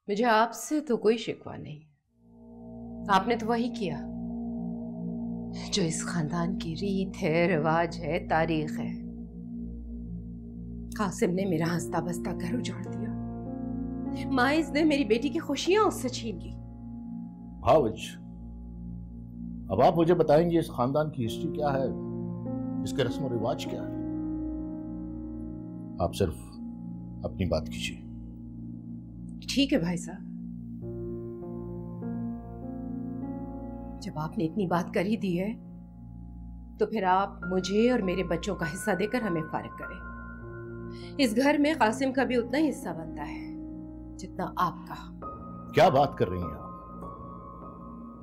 मुझे आपसे तो कोई शिकवा नहीं। आपने तो वही किया जो इस खानदान की रीत है, रिवाज है, तारीख है। कासिम ने मेरा हंसता बसता घर उजाड़ दिया। माइज ने मेरी बेटी की खुशियां उससे छीन ली। भावज, अब आप मुझे बताएंगे इस खानदान की हिस्ट्री क्या है, इसके रस्म और रिवाज क्या है? आप सिर्फ अपनी बात कीजिए। ठीक है भाई साहब, जब आपने इतनी बात कर ही दी है तो फिर आप मुझे और मेरे बच्चों का हिस्सा देकर हमें फारिग करें। इस घर में कासिम का भी उतना ही हिस्सा बनता है जितना आपका। क्या बात कर रही हैं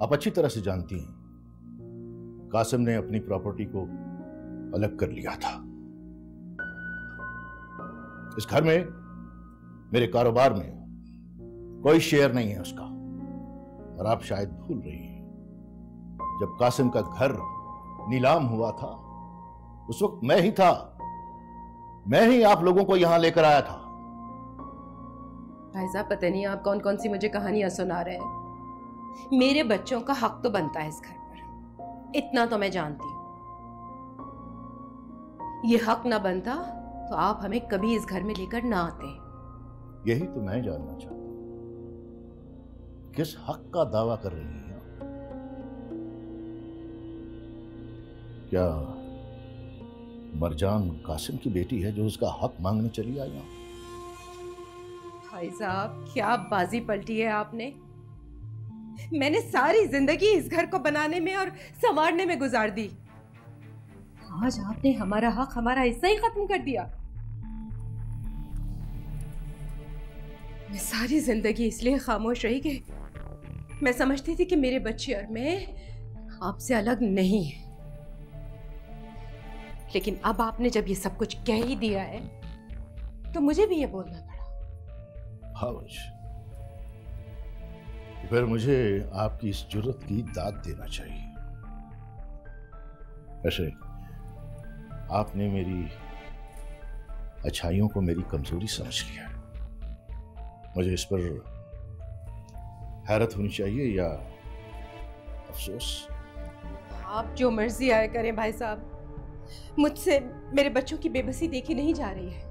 आप अच्छी तरह से जानती हैं कासिम ने अपनी प्रॉपर्टी को अलग कर लिया था। इस घर में, मेरे कारोबार में कोई शेयर नहीं है उसका। और आप शायद भूल रही हैं, जब कासिम का घर नीलाम हुआ था उस वक्त मैं ही था। मैं ही आप लोगों को यहां लेकर आया था। भाई साहब, पता नहीं आप कौन कौन सी मुझे कहानियां सुना रहे हैं। मेरे बच्चों का हक तो बनता है इस घर पर, इतना तो मैं जानती हूं। ये हक ना बनता तो आप हमें कभी इस घर में लेकर ना आते। यही तो मैं जानना चाहता हूं, किस हक का दावा कर रही हैं आप? क्या मरजान कासिम की बेटी है जो उसका हक मांगने चली आई आप? भाई साहब, क्या बाजी पलटी है आपने। मैंने सारी जिंदगी इस घर को बनाने में और संवारने में गुजार दी। आज आपने हमारा हक, हमारा हिस्सा ही खत्म कर दिया। मैं सारी जिंदगी इसलिए खामोश रही कि मैं समझती थी कि मेरे बच्चे और मैं आपसे अलग नहीं है। लेकिन अब आपने जब ये सब कुछ कह ही दिया है तो मुझे भी ये बोलना पड़ा। भावज, फिर मुझे आपकी इस जुर्रत की दाद देना चाहिए। वैसे आपने मेरी अच्छाइयों को मेरी कमजोरी समझ लिया। मुझे इस पर हैरत होनी चाहिए या अफसोस? आप जो मर्जी आए करें भाई साहब, मुझसे मेरे बच्चों की बेबसी देखी नहीं जा रही है।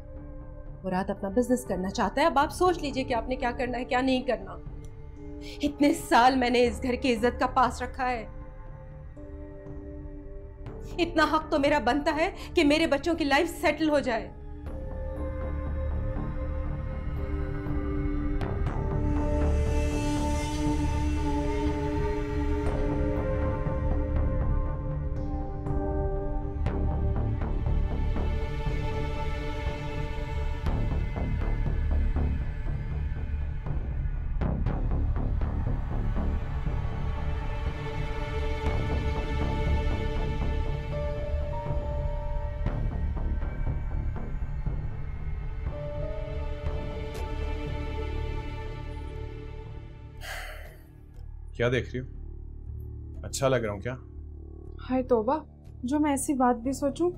मुराद अपना बिजनेस करना चाहता है। अब आप सोच लीजिए कि आपने क्या करना है, क्या नहीं करना। इतने साल मैंने इस घर की इज्जत का पास रखा है। इतना हक तो मेरा बनता है कि मेरे बच्चों की लाइफ सेटल हो जाए। क्या देख रही हो? अच्छा लग रहा हूँ क्या? हाय तौबा, जो मैं ऐसी बात भी सोचूं।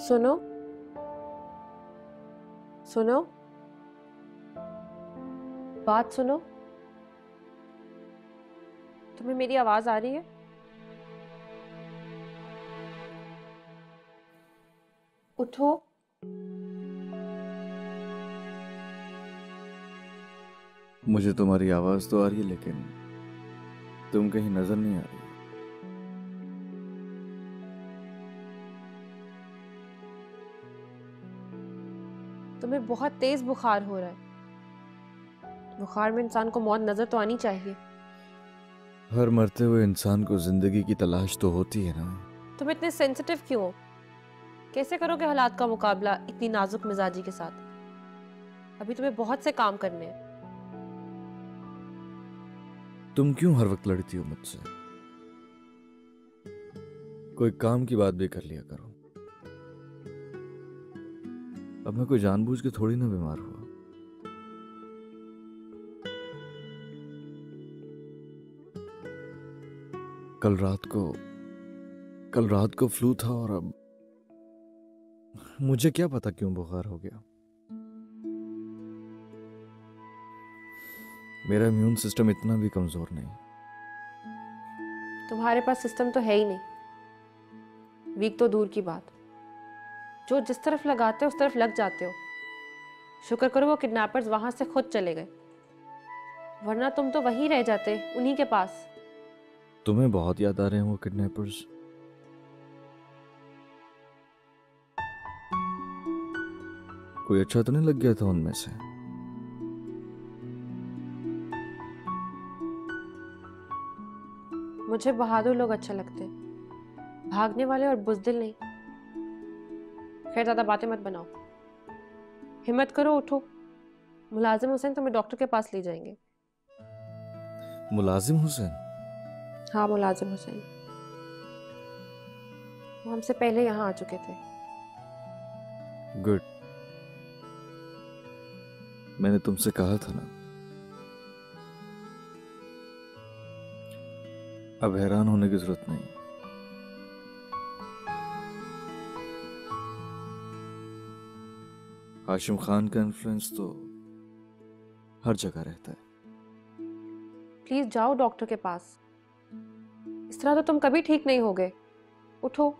सुनो सुनो, बात सुनो। तुम्हें मेरी आवाज आ रही है? उठो। मुझे तुम्हारी आवाज तो आ रही है, लेकिन तुम कहीं नजर नहीं आ रही। तुम्हें बहुत तेज बुखार हो रहा है। बुखार में इंसान को मौत नजर तो आनी चाहिए। हर मरते हुए इंसान को जिंदगी की तलाश तो होती है ना। तुम इतने सेंसिटिव क्यों हो? कैसे करोगे हालात का मुकाबला इतनी नाजुक मिजाजी के साथ? अभी तुम्हें बहुत से काम करने हैं। तुम क्यों हर वक्त लड़ती हो मुझसे? कोई काम की बात भी कर लिया करो। अब मैं कोई जानबूझ के थोड़ी ना बीमार हुआ। कल रात को फ्लू था और अब मुझे क्या पता क्यों बुखार हो गया। मेरा इम्यून सिस्टम इतना भी कमजोर नहीं। तुम्हारे पास सिस्टम तो है ही नहीं, वीक तो दूर की बात। जो जिस तरफ लगाते हो उस तरफ लग जाते हो। शुक्र करो वो किडनैपर्स वहां से खुद चले गए, वरना तुम तो वहीं रह जाते, उन्हीं के पास। तुम्हें बहुत याद आ रहे हैं वो किडनैपर्स? कोई अच्छा तो नहीं लग गया था उनमें से? मुझे बहादुर लोग अच्छे लगते, भागने वाले और बुजदिल नहीं। खैर ज्यादा बातें मत बनाओ, हिम्मत करो, उठो। मुलाजिम हुसैन तुम्हें डॉक्टर के पास ले जाएंगे। मुलाजिम हुसैन? हाँ, मुलाजिम हुसैन। वो हमसे पहले यहाँ आ चुके थे। गुड। मैंने तुमसे कहा था ना, अब हैरान होने की जरूरत नहीं। हाशिम खान का इन्फ्लुएंस तो हर जगह रहता है। प्लीज जाओ डॉक्टर के पास, इस तरह तो तुम कभी ठीक नहीं होगे। उठो।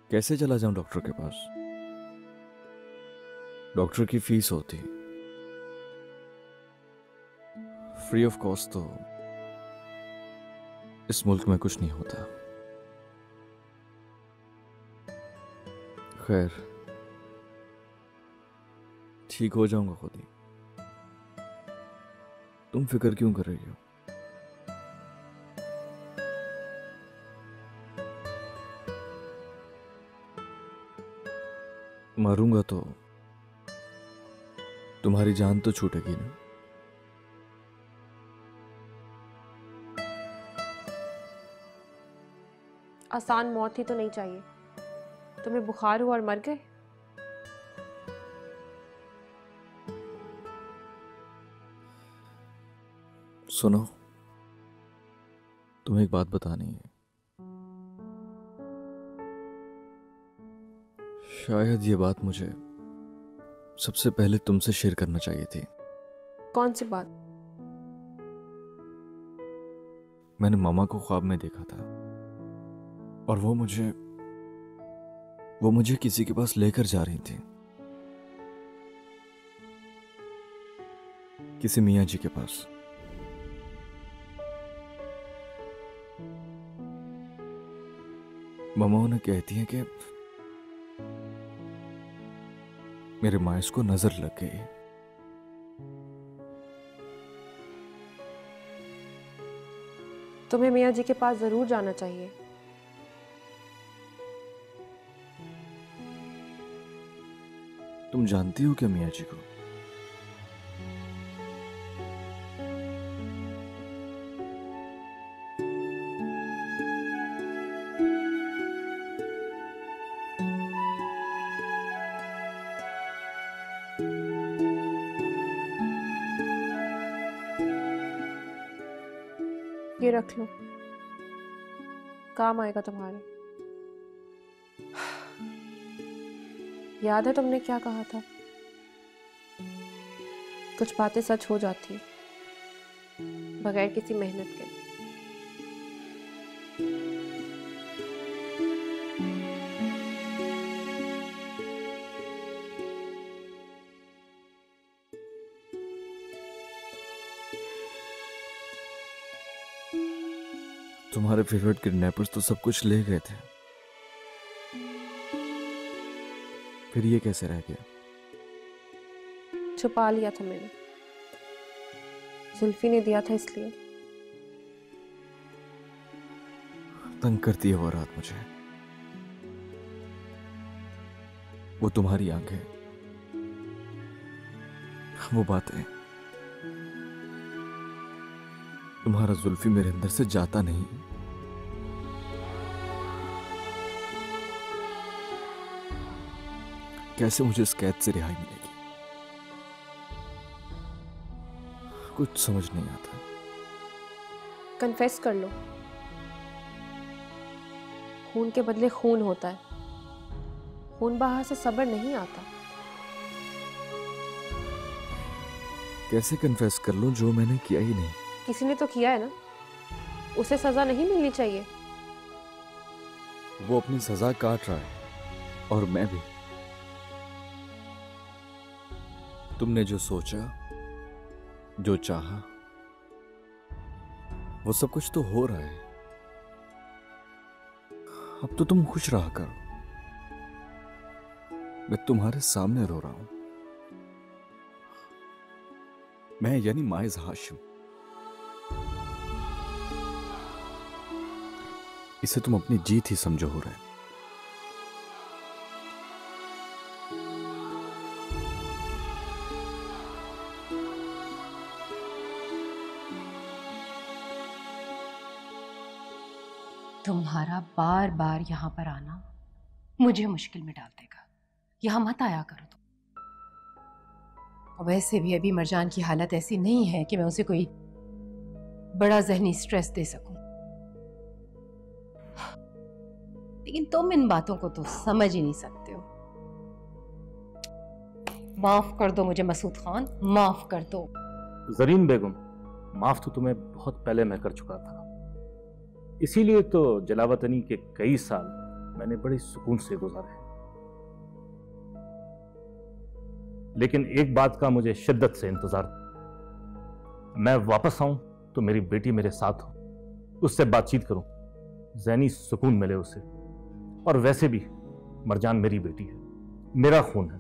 कैसे चला जाऊं डॉक्टर के पास? डॉक्टर की फीस होती, फ्री ऑफ कॉस्ट तो इस मुल्क में कुछ नहीं होता। खैर, ठीक हो जाऊंगा खुद ही। तुम फिक्र क्यों कर रही हो? मारूंगा तो तुम्हारी जान तो छूटेगी ना। आसान मौत ही तो नहीं चाहिए। तुम्हें बुखार हुआ और मर गए। सुनो, तुम्हें एक बात बतानी है। शायद ये बात मुझे सबसे पहले तुमसे शेयर करना चाहिए थी। कौन सी बात? मैंने मामा को ख्वाब में देखा था और वो मुझे किसी के पास लेकर जा रही थी, किसी मियाँ जी के पास। मामा उन्हें कहती हैं कि मेरे माइस को नजर लग गई। तुम्हें मियाँ जी के पास जरूर जाना चाहिए। तुम जानती हो क्या मियाँ जी को? ये रख लो, काम आएगा तुम्हारे। याद है तुमने क्या कहा था? कुछ बातें सच हो जाती बगैर किसी मेहनत के। तुम्हारे फेवरेट किडनैपर्स तो सब कुछ ले गए थे, फिर ये कैसे रह गया? छुपा लिया था मैंने, जुल्फी ने दिया था इसलिए। तंग करती है वो रात मुझे, वो तुम्हारी आंखें, वो बातें, तुम्हारा जुल्फी मेरे अंदर से जाता नहीं। कैसे मुझे इस कैद से रिहाई मिलेगी, कुछ समझ नहीं आता। कन्फेस कर लो, खून के बदले खून होता है, खून बहा से सब्र नहीं आता। कैसे कन्फेस कर लूं जो मैंने किया ही नहीं? किसी ने तो किया है ना, उसे सजा नहीं मिलनी चाहिए। वो अपनी सजा काट रहा है और मैं भी। तुमने जो सोचा, जो चाहा, वो सब कुछ तो हो रहा है। अब तो तुम खुश रहा करो, मैं तुम्हारे सामने रो रहा हूं। मैं यानी माइज हाशिम, इसे तुम अपनी जीत ही समझो हो रहा है। तुम्हारा बार बार यहाँ पर आना मुझे मुश्किल में डाल देगा। यहाँ मत आया करो तुम। वैसे भी अभी मरजान की हालत ऐसी नहीं है कि मैं उसे कोई बड़ा ज़हनी स्ट्रेस दे सकूं। लेकिन तुम इन बातों को तो समझ ही नहीं सकते हो। माफ कर दो मुझे मसूद खान, माफ कर दो। जरीन बेगम, माफ तो तुम्हें बहुत पहले मैं कर चुका था। इसीलिए तो जलावतनी के कई साल मैंने बड़े सुकून से गुजारे। लेकिन एक बात का मुझे शिद्दत से इंतजार, मैं वापस आऊं तो मेरी बेटी मेरे साथ हो, उससे बातचीत करूं, ज़हनी सुकून मिले उसे। और वैसे भी मरजान मेरी बेटी है, मेरा खून है,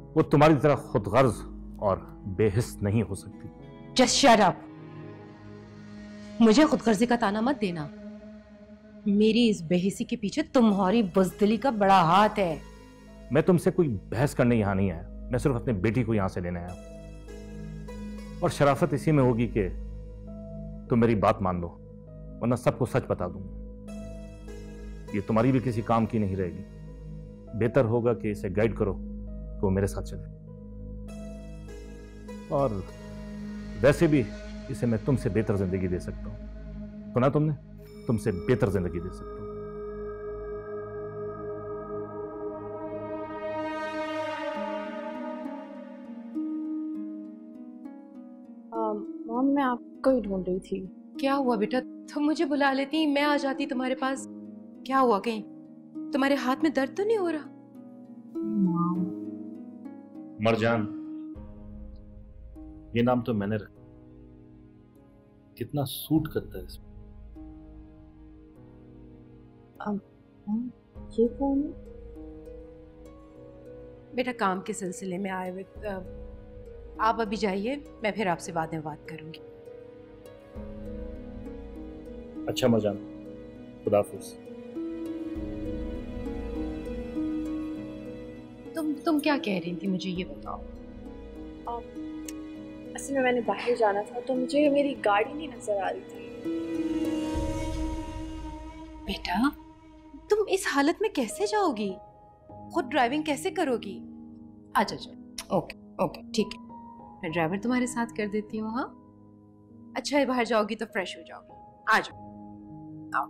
वो तुम्हारी तरह खुदगर्ज और बेहिस नहीं हो सकती। Just shut up. मुझे खुदगर्जी का ताना मत देना। मेरी इस बेहिसी के पीछे तुम्हारी बुज़दिली का बड़ा हाथ है। मैं तुमसे कोई बहस करने यहां नहीं आया, मैं सिर्फ अपनी बेटी को यहां से लेने आया। और शराफत इसी में होगी कि तुम मेरी बात मान लो, वरना सबको सच बता दूंगा। ये तुम्हारी भी किसी काम की नहीं रहेगी। बेहतर होगा कि इसे गाइड करो तो वो मेरे साथ चले। और वैसे भी इसे मैं तुमसे बेहतर जिंदगी दे सकता हूं। सुना तुमने, तुमसे बेहतर जिंदगी दे सकता हूं। मॉम, मैं आपको ही ढूंढ रही थी। क्या हुआ बेटा? तुम मुझे बुला लेती, मैं आ जाती तुम्हारे पास। क्या हुआ? कहीं तुम्हारे हाथ में दर्द तो नहीं हो रहा? मरजान, ये नाम तो मैंने रखा, कितना सूट करता है इसमें। ये कौन है? बेटा काम के सिलसिले में आए हुए। आप अभी जाइए, मैं फिर आपसे बाद में बात करूंगी। अच्छा मरजान, खुदा हाफिज। तुम क्या कह रही थी, मुझे ये बताओ। असल में मैंने बाहर जाना था तो मुझे मेरी गाड़ी नहीं नजर आ रही थी। बेटा तुम इस हालत में कैसे जाओगी? खुद ड्राइविंग कैसे करोगी? अच्छा अच्छा, ओके ओके ठीक है, मैं ड्राइवर तुम्हारे साथ कर देती हूँ। हाँ अच्छा, बाहर जाओगी तो फ्रेश हो जाओगी। आ जाओ, आओ।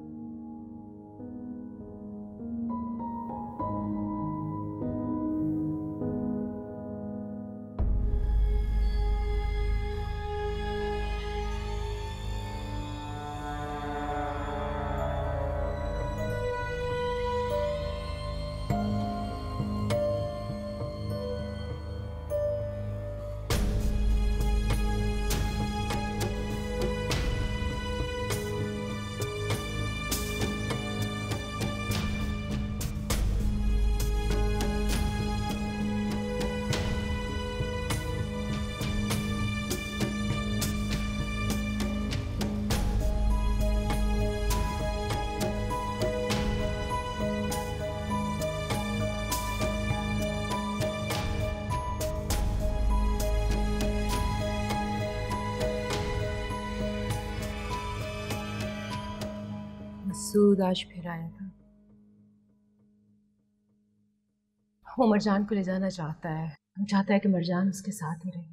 मसूद आज फिर आया था। वो मरजान को ले जाना चाहता है, वो चाहता है कि मरजान उसके साथ ही रहे,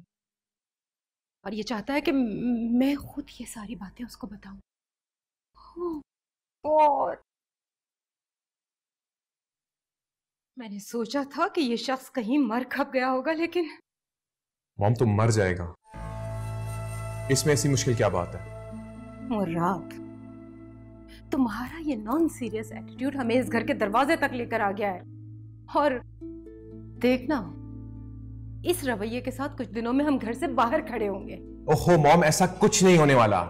और ये चाहता है कि मैं खुद ये सारी बातें उसको बताऊं। और मैंने सोचा था कि ये शख्स कहीं मर खप गया होगा, लेकिन मॉम तो मर जाएगा, इसमें ऐसी मुश्किल क्या बात है? मुराद, तुम्हारा ये नॉन सीरियस एटीट्यूड हमें इस घर के दरवाजे तक लेकर आ गया है, और देखना इस रवैये के साथ कुछ दिनों में हम घर से बाहर खड़े होंगे। ओहो मॉम, ऐसा कुछ नहीं होने वाला।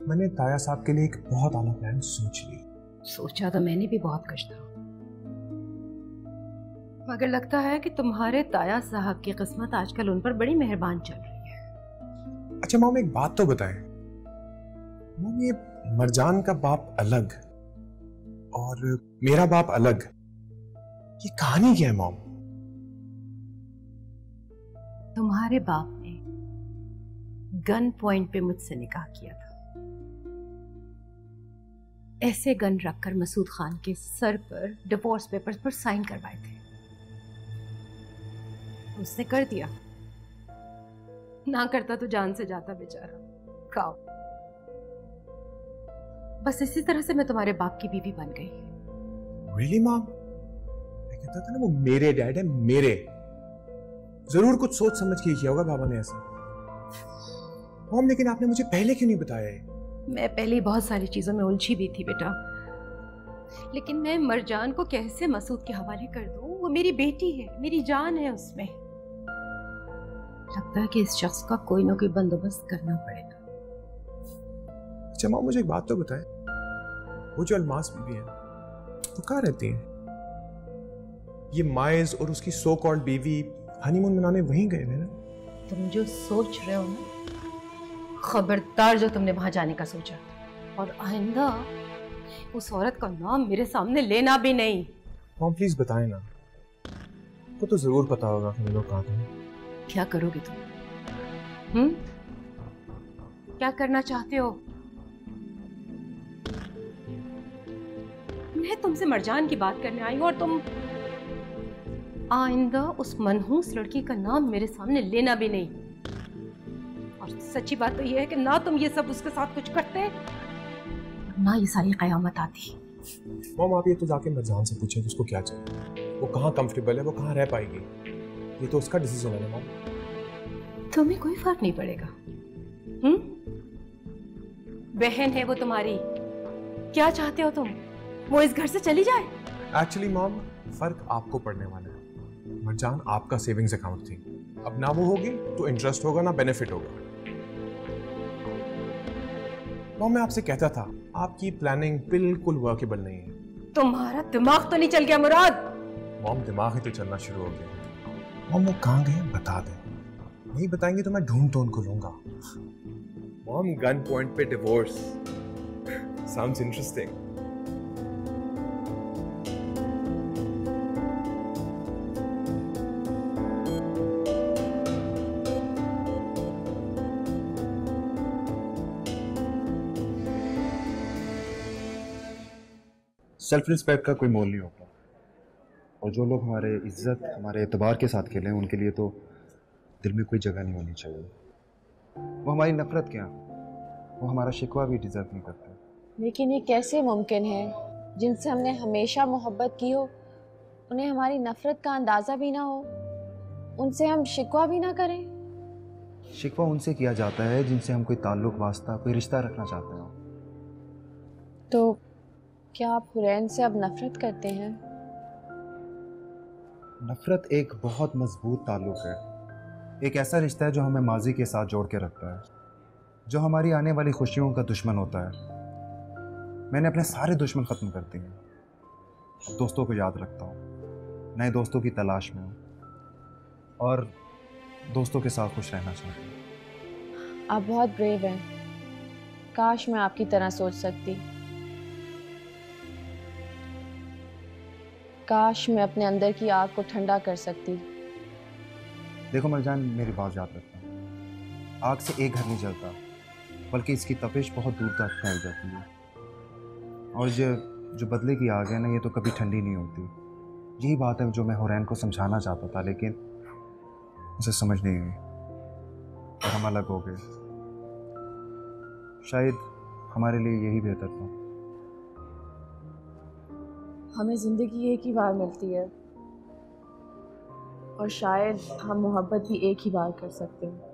मैंने ताया साहब के लिए एक बहुत आला प्लान सोच लिया। सोचा तो मैंने भी बहुत कुछ था, मगर लगता है कि तुम्हारे ताया साहब की किस्मत आजकल उन पर बड़ी मेहरबान चल रही है। अच्छा मॉम, एक बात तो बताएं, मॉम ये मरजान का बाप अलग और मेरा बाप अलग, ये कहानी क्या है मॉम? तुम्हारे बाप ने गन पॉइंट पे मुझसे निकाह किया था। ऐसे गन रखकर मसूद खान के सर पर डिवोर्स पेपर्स पर साइन करवाए थे। उसने कर दिया, ना करता तो जान से जाता बेचारा। खाओ, बस इसी तरह से मैं तुम्हारे बाप की बीवी बन गई। Really mom? मैं कहता था ना वो मेरे डैड है, मेरे। जरूर कुछ सोच समझ के किया होगा बाबा ने ऐसा। मॉम लेकिन आपने मुझे पहले क्यों नहीं बताया है? मैं पहले ही बहुत सारी चीजों में उलझी भी थी बेटा, लेकिन मैं मरजान को कैसे मसूद के हवाले कर दूं? वो मेरी बेटी है, मेरी जान है उसमें। लगता है कि इस शख्स का कोई ना कोई बंदोबस्त करना पड़ेगा। अच्छा माँ, मुझे एक बात तो बताएं, वो जो अलमास बीवी है वो कहाँ रहती है? ये माइज और उसकी सो कॉल्ड बीवी हनीमून मनाने वहीं गए थे ना? तुम जो सोच रहे हो ना, खबरदार जो तुमने वहां जाने का सोचा, और आइंदा उस औरत का नाम मेरे सामने लेना भी नहीं। मॉम प्लीज बताएं ना, को तो जरूर पता होगा कि हम लोग कहाँ थे। क्या करोगे तुम? क्या करना चाहते हो? मैं तुमसे मरजान की बात करने आई हूं और तुम आइंदा उस मनहूस लड़की का नाम मेरे सामने लेना भी नहीं। और सच्ची बात तो ये है कि ना तुम ये सब उसके साथ कुछ करते, ना ये सारी कयामत आती। मॉम आप ये तो जाके मरजान से पूछे उसको क्या चाहिए, वो कहाँ कंफर्टेबल है, वो कहाँ रह पाएगी, ये तो उसका डिसीजन है ना मॉम। तुम्हें कोई फर्क नहीं पड़ेगा। बहन है वो तुम्हारी, क्या चाहते हो तुम? वो इस घर से चली जाए? एक्चुअली मॉम फर्क आपको पड़ने वाला है। मरजान आपका सेविंग्स अकाउंट थी, अब ना वो होगी तो इंटरेस्ट होगा ना बेनिफिट होगा। मॉम मैं आपसे कहता था आपकी प्लानिंग बिल्कुल वर्केबल नहीं है। तुम्हारा दिमाग तो नहीं चल गया मुराद? मॉम दिमाग ही तो चलना शुरू हो गया। मॉम वो कहाँ गए बता दें, नहीं बताएंगे तो मैं ढूंढ तो उनको लूंगा। मॉम गन पॉइंट पे divorce sounds interesting. Self respect का कोई मोल नहीं होता, और जो लोग हमारे इज्जत हमारे एतबार के साथ खेलें उनके लिए तो दिल में कोई जगह नहीं होनी चाहिए। वो हमारी नफरत क्या, वो हमारा शिकवा भी डिजर्व नहीं करते। लेकिन ये कैसे मुमकिन है, जिनसे हमने हमेशा मोहब्बत की हो उन्हें हमारी नफरत का अंदाज़ा भी ना हो, उनसे हम शिकवा भी ना करें? शिकवा उनसे किया जाता है जिनसे हम कोई ताल्लुक वास्ता कोई रिश्ता रखना चाहते हो। तो क्या आप हुरैन से अब नफरत करते हैं? नफरत एक बहुत मजबूत ताल्लुक है, एक ऐसा रिश्ता है जो हमें माजी के साथ जोड़ के रखता है, जो हमारी आने वाली खुशियों का दुश्मन होता है। मैंने अपने सारे दुश्मन ख़त्म कर दिए, अब दोस्तों को याद रखता हूँ, नए दोस्तों की तलाश में हूँ और दोस्तों के साथ खुश रहना चाहता हूँ। आप बहुत ब्रेव हैं, काश मैं आपकी तरह सोच सकती। काश मैं अपने अंदर की आग को ठंडा कर सकती। देखो मरजान, मेरी बात याद रखना, आग से एक घर नहीं जलता, बल्कि इसकी तपिश बहुत दूर तक फैल जाती है। और जो बदले की आग है ना, ये तो कभी ठंडी नहीं होती। यही बात है जो मैं हुरैन को समझाना चाहता था, लेकिन उसे समझ नहीं आई और हम अलग हो गए। शायद हमारे लिए यही बेहतर था। हमें ज़िंदगी एक ही बार मिलती है और शायद हम मोहब्बत भी एक ही बार कर सकते हैं।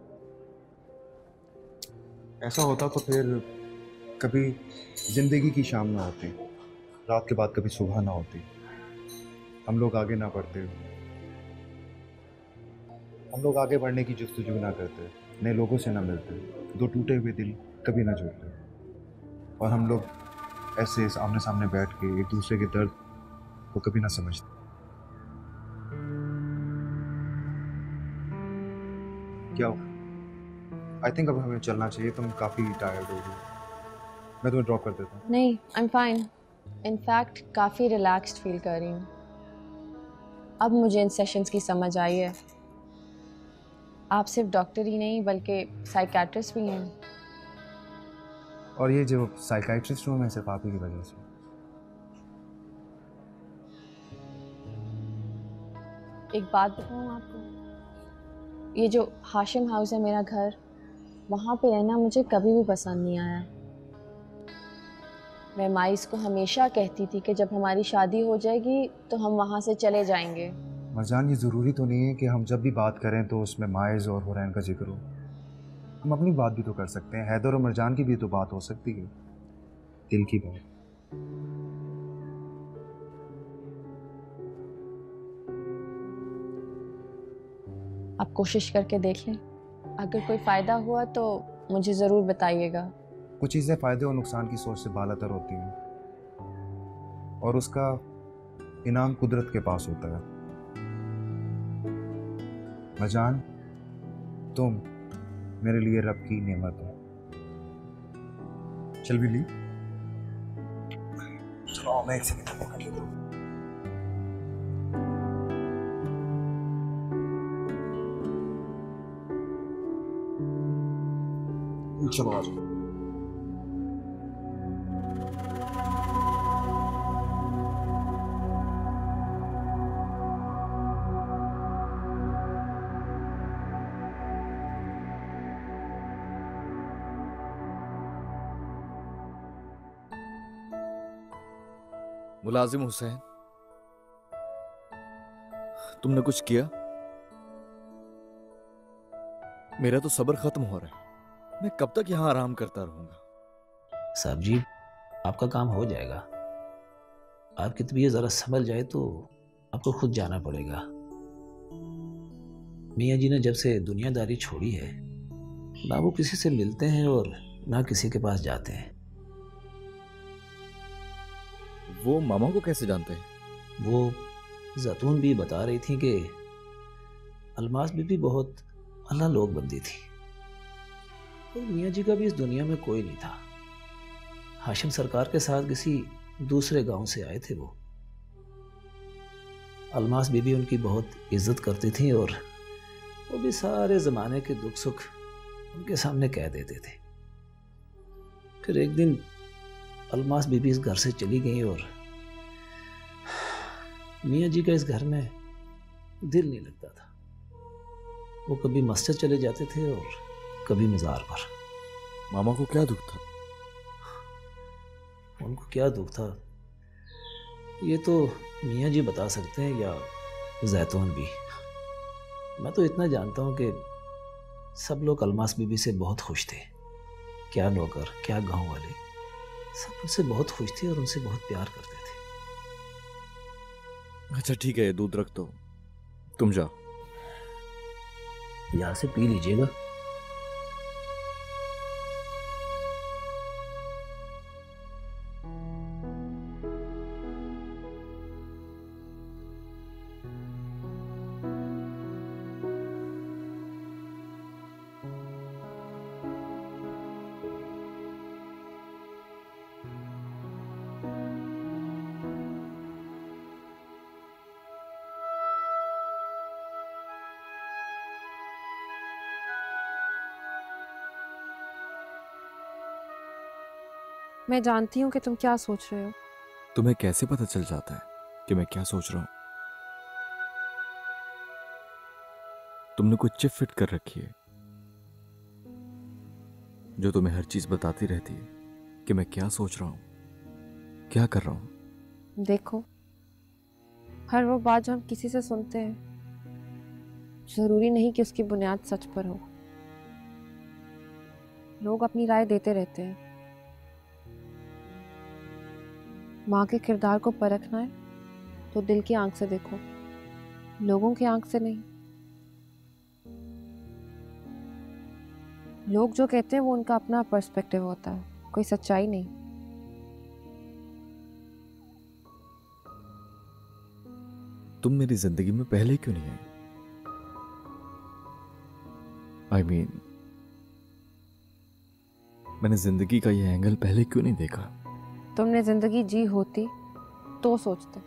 ऐसा होता तो फिर कभी ज़िंदगी की शाम ना होती, रात के बाद कभी सुबह ना होती, हम लोग आगे ना बढ़ते, हम लोग आगे बढ़ने की जुस्तजू ना करते, नए लोगों से ना मिलते, दो टूटे हुए दिल कभी ना जुड़ते, और हम लोग ऐसे आमने सामने बैठ के एक दूसरे के दर्द को कभी ना समझते। क्या आई थिंक अब हमें चलना चाहिए, तुम काफ़ी टायर्ड हो गई, मैं तुम्हें ड्रॉप कर देता हूँ। नहीं, आई एम फाइन। इनफैक्ट काफ़ी रिलैक्स्ड फील कर रही हूँ। अब मुझे इन सेशंस की समझ आई है, आप सिर्फ डॉक्टर ही नहीं बल्कि साइकेट्रिस्ट भी हैं। और ये जो साइकाइट्रिस्ट हूँ मैं सिर्फ आप ही की वजह से। एक बात बताऊँ आपको, ये जो हाशिम हाउस है मेरा घर, वहाँ पे रहना मुझे कभी भी पसंद नहीं आया। मैं माइस को हमेशा कहती थी कि जब हमारी शादी हो जाएगी तो हम वहाँ से चले जाएंगे। मरजान, ये ज़रूरी तो नहीं है कि हम जब भी बात करें तो उसमें माइज और हुरैन का जिक्र हो। हम अपनी बात भी तो कर सकते हैं, हैदर और मरजान की भी तो बात हो सकती है, दिल की बात। आप कोशिश करके देख लें, अगर कोई फ़ायदा हुआ तो मुझे ज़रूर बताइएगा। कुछ चीज़ें फ़ायदे और नुकसान की सोच से बालातर होती हैं, और उसका इनाम कुदरत के पास होता है। मरजान, तुम मेरे लिए रब की नेमत हो। चल भी ली, चलो मैं एक सेकंड कर लेता हूँ। चलो आ जाओ। मुलाजिम हुसैन, तुमने कुछ किया? मेरा तो सब्र खत्म हो रहा है, मैं कब तक यहां आराम करता रहूंगा? साहब जी, आपका काम हो जाएगा। आपकी तबीयत ज़रा संभल जाए तो आपको खुद जाना पड़ेगा। मियाँ जी ने जब से दुनियादारी छोड़ी है, ना वो किसी से मिलते हैं और ना किसी के पास जाते हैं। वो मामा को कैसे जानते हैं? वो जैतून भी बता रही थी कि अलमास बीबी बहुत अल्लाह लोग बंदी थी, और मियाँ जी का भी इस दुनिया में कोई नहीं था। हाशिम सरकार के साथ किसी दूसरे गांव से आए थे वो। अलमास बीबी उनकी बहुत इज्जत करती थी और वो भी सारे ज़माने के दुख सुख उनके सामने कह देते थे। फिर एक दिन अलमास बीबी इस घर से चली गई और मियाँ जी का इस घर में दिल नहीं लगता था। वो कभी मस्जिद चले जाते थे और कभी मज़ार पर। मामा को क्या दुख था? उनको क्या दुख था ये तो मियाँ जी बता सकते हैं, या जैतून भी। मैं तो इतना जानता हूँ कि सब लोग अलमास बीबी से बहुत खुश थे। क्या नौकर, क्या गांव वाले, सब उनसे बहुत खुश थे और उनसे बहुत प्यार करते थे। अच्छा ठीक है, दूध रख दो, तुम जाओ। यहाँ से पी लीजिएगा। मैं जानती हूँ कि तुम क्या सोच रहे हो। तुम्हें कैसे पता चल जाता है कि मैं क्या सोच रहा हूं? तुमने कोई चिप फिट कर रखी है जो तुम्हें हर चीज बताती रहती है कि मैं क्या सोच रहा हूं, क्या कर रहा हूं। देखो, हर वो बात जो हम किसी से सुनते हैं जरूरी नहीं कि उसकी बुनियाद सच पर हो। लोग अपनी राय देते रहते हैं। माँ के किरदार को परखना है तो दिल की आंख से देखो, लोगों की आंख से नहीं। लोग जो कहते हैं वो उनका अपना पर्सपेक्टिव होता है, कोई सच्चाई नहीं। तुम मेरी जिंदगी में पहले क्यों नहीं आई? I mean, मैंने जिंदगी का ये एंगल पहले क्यों नहीं देखा? तुमने जिंदगी जी होती तो सोचते।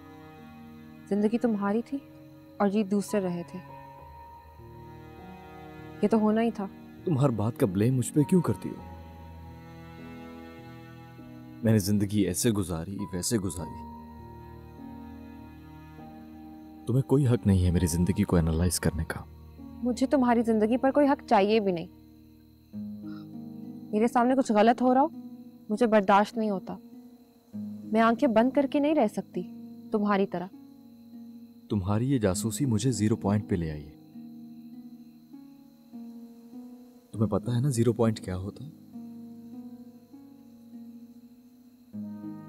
जिंदगी तुम्हारी थी और जी दूसरे रहे थे। ये तो होना ही था। तुम हर बात का ब्लेम मुझ पे क्यों करती हो? मैंने जिंदगी ऐसे गुजारी वैसे गुजारी। तुम्हें कोई हक नहीं है मेरी जिंदगी को एनालाइज करने का। मुझे तुम्हारी जिंदगी पर कोई हक चाहिए भी नहीं। मेरे सामने कुछ गलत हो रहा हो मुझे बर्दाश्त नहीं होता। मैं आंखें बंद करके नहीं रह सकती तुम्हारी तरह। तुम्हारी ये जासूसी मुझे 0 पॉइंट पे ले आई है। तुम्हें पता है ना 0 पॉइंट क्या होता है?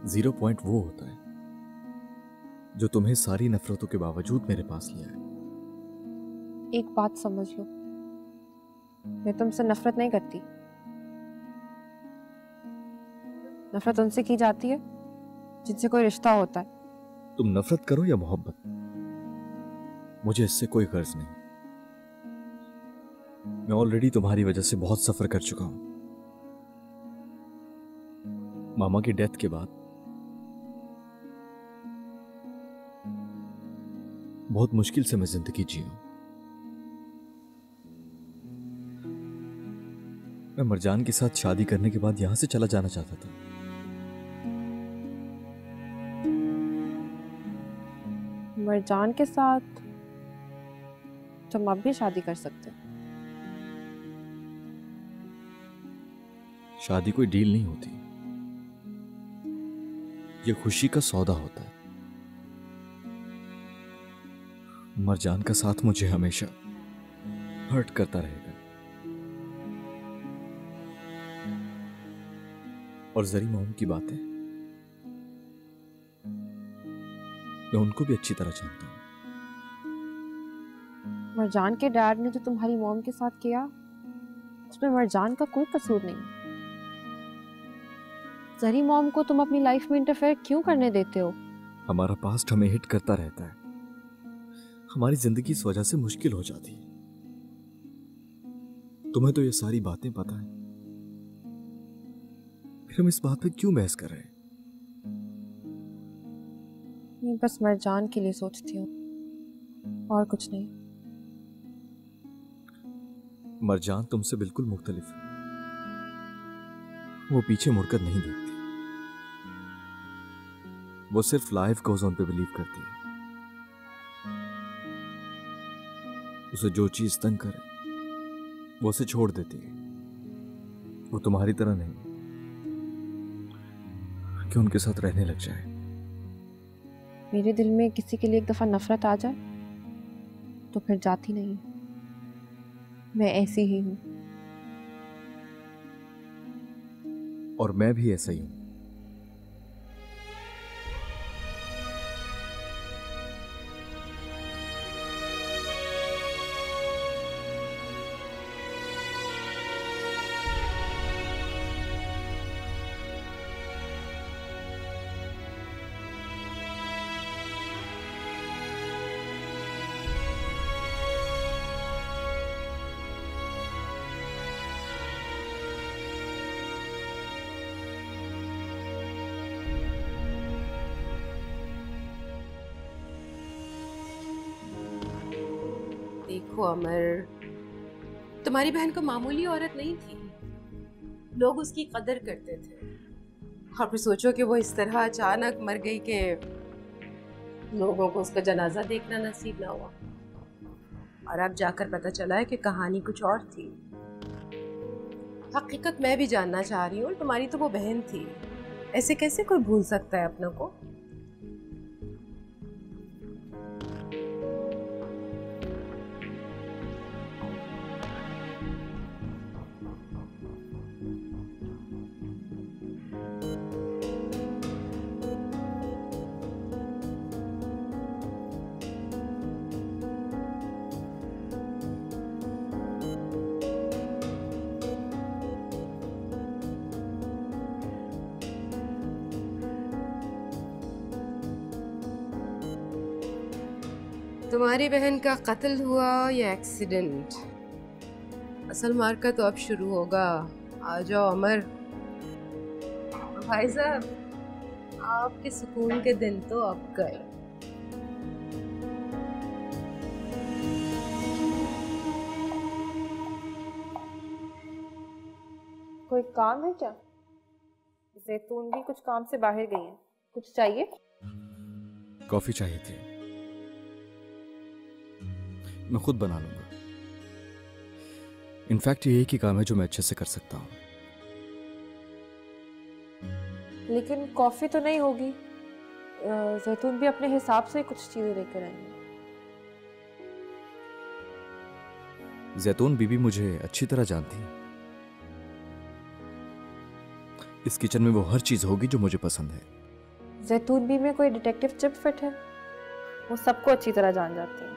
0 पॉइंट वो होता है जो तुम्हें सारी नफरतों के बावजूद मेरे पास ले आए। एक बात समझ लो, मैं तुमसे नफरत नहीं करती। नफरत उनसे की जाती है जिनसे कोई रिश्ता होता है। तुम नफरत करो या मोहब्बत, मुझे इससे कोई गर्ज नहीं। मैं ऑलरेडी तुम्हारी वजह से बहुत सफर कर चुका हूं। मामा की डेथ के बाद बहुत मुश्किल से मैं जिंदगी जी हूं। मैं मरजान के साथ शादी करने के बाद यहां से चला जाना चाहता था। मरजान के साथ तुम अब भी शादी कर सकते हो। शादी कोई डील नहीं होती, ये खुशी का सौदा होता है। मरजान का साथ मुझे हमेशा हर्ट करता रहेगा। और जरी मोम की बातें मैं उनको भी अच्छी तरह जानता हूं। मरजान के डैड ने जो तुम्हारी मॉम के साथ किया उसमें मरजान का कोई कसूर नहीं। जरी मॉम को तुम अपनी लाइफ में इंटरफेयर क्यों करने देते हो? हमारा पास्ट हमें हिट करता रहता है। हमारी जिंदगी इस वजह से मुश्किल हो जाती है। तुम्हें तो ये सारी बातें पता है, फिर हम इस बात पे क्यों बहस कर रहे हैं? मैं बस मरजान के लिए सोचती हूँ और कुछ नहीं। मरजान तुमसे बिल्कुल मुख्तलिफ है। वो पीछे मुड़कर नहीं देखती। वो सिर्फ लाइफ गोज ऑन पे बिलीव करती है। उसे जो चीज तंग करे वो उसे छोड़ देती है। वो तुम्हारी तरह नहीं कि उनके साथ रहने लग जाए। मेरे दिल में किसी के लिए एक दफा नफरत आ जाए तो फिर जाती नहीं। मैं ऐसी ही हूं। और मैं भी ऐसा ही हूं। देखो अमर, तुम्हारी बहन को मामूली औरत नहीं थी। लोग उसकी कदर करते थे। और फिर सोचो कि वो इस तरह अचानक मर गई कि लोगों को उसका जनाजा देखना नसीब ना हुआ, और अब जाकर पता चला है कि कहानी कुछ और थी। हकीकत मैं भी जानना चाह रही हूँ, तुम्हारी तो वो बहन थी, ऐसे कैसे कोई भूल सकता है अपनों को? तुम्हारी बहन का कत्ल हुआ या एक्सीडेंट? असल मार्का तो अब शुरू होगा। आ जाओ अमर। भाई साहब, आपके सुकून के दिन तो अब गए। कोई काम है क्या? जैतून भी कुछ काम से बाहर गई है, कुछ चाहिए? कॉफी चाहिए थी, मैं खुद बना लूंगा। इनफैक्ट ये एक ही काम है जो मैं अच्छे से कर सकता हूँ। लेकिन कॉफी तो नहीं होगी, जैतून भी अपने हिसाब से कुछ चीजें लेकर आएंगे। जैतून बीबी मुझे अच्छी तरह जानती है। इस किचन में वो हर चीज होगी जो मुझे पसंद है। जैतून भी में कोई डिटेक्टिव चिप फिट है? वो सबको अच्छी तरह जान जाती है।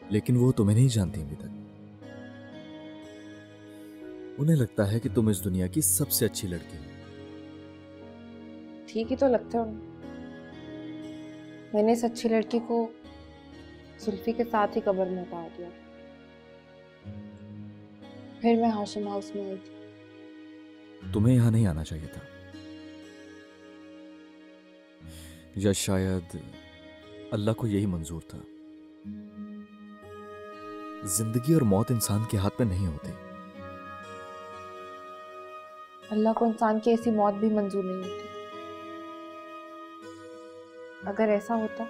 लेकिन वो तुम्हें नहीं जानती अभी तक। उन्हें लगता है कि तुम इस दुनिया की सबसे अच्छी लड़की हो। ठीक ही तो लगता है उन्हें। मैंने इस अच्छी लड़की को जुल्फी के साथ ही कब्र में उतार दिया। फिर मैं हाशिम हाउस में आई थी। तुम्हें यहां नहीं आना चाहिए था, या शायद अल्लाह को यही मंजूर था। जिंदगी और मौत इंसान के हाथ में नहीं होती। अल्लाह को इंसान की ऐसी मौत भी मंजूर नहीं होती। अगर ऐसा होता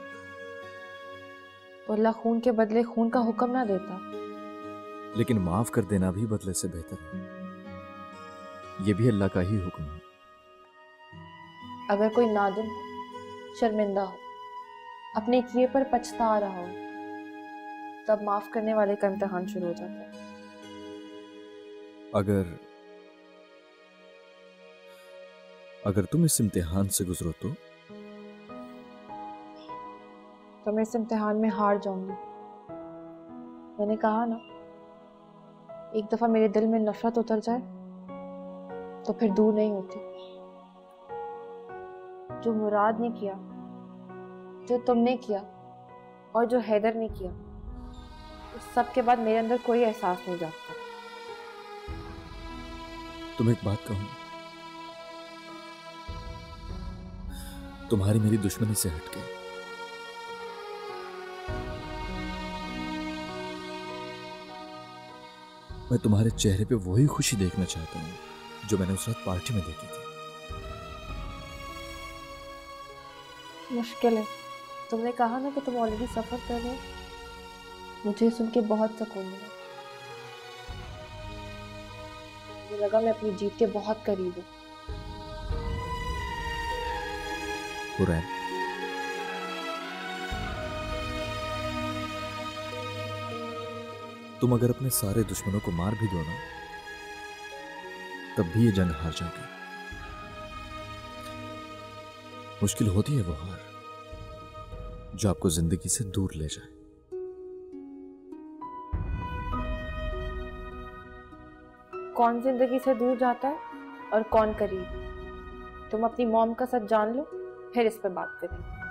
तो अल्लाह खून के बदले खून का हुक्म ना देता। लेकिन माफ कर देना भी बदले से बेहतर है। यह भी अल्लाह का ही हुक्म है। अगर कोई नादिम हो, शर्मिंदा हो, अपने किए पर पछता रहा हो, तब माफ करने वाले का इम्तिहान शुरू हो जाता है। अगर तुम इस इम्तिहान से गुजरो तो मैं इस इम्तिहान में हार जाऊंगी। मैंने कहा ना, एक दफा मेरे दिल में नफरत उतर जाए तो फिर दूर नहीं होती। जो मुराद ने किया, जो तुमने किया और जो हैदर ने किया, उस सब के बाद मेरे अंदर कोई एहसास नहीं जागता। तुम एक बात कहूं, तुम्हारी मेरी दुश्मनी से हटके मैं तुम्हारे चेहरे पे वही खुशी देखना चाहता हूं जो मैंने उस रात पार्टी में देखी थी। मुश्किल है। तुमने कहा ना कि तुम ऑलरेडी सफर कर रहे हो। मुझे सुन के बहुत सुकून मिला। मुझे लगा मैं अपनी जीत के बहुत करीब हूँ। हुरैन, तुम अगर अपने सारे दुश्मनों को मार भी दो ना, तब भी ये जंग हार जाओगे। मुश्किल होती है वो हार जो आपको जिंदगी से दूर ले जाए। कौन जिंदगी से दूर जाता है और कौन करीब? तुम अपनी मॉम का सच जान लो, फिर इस पे बात करें।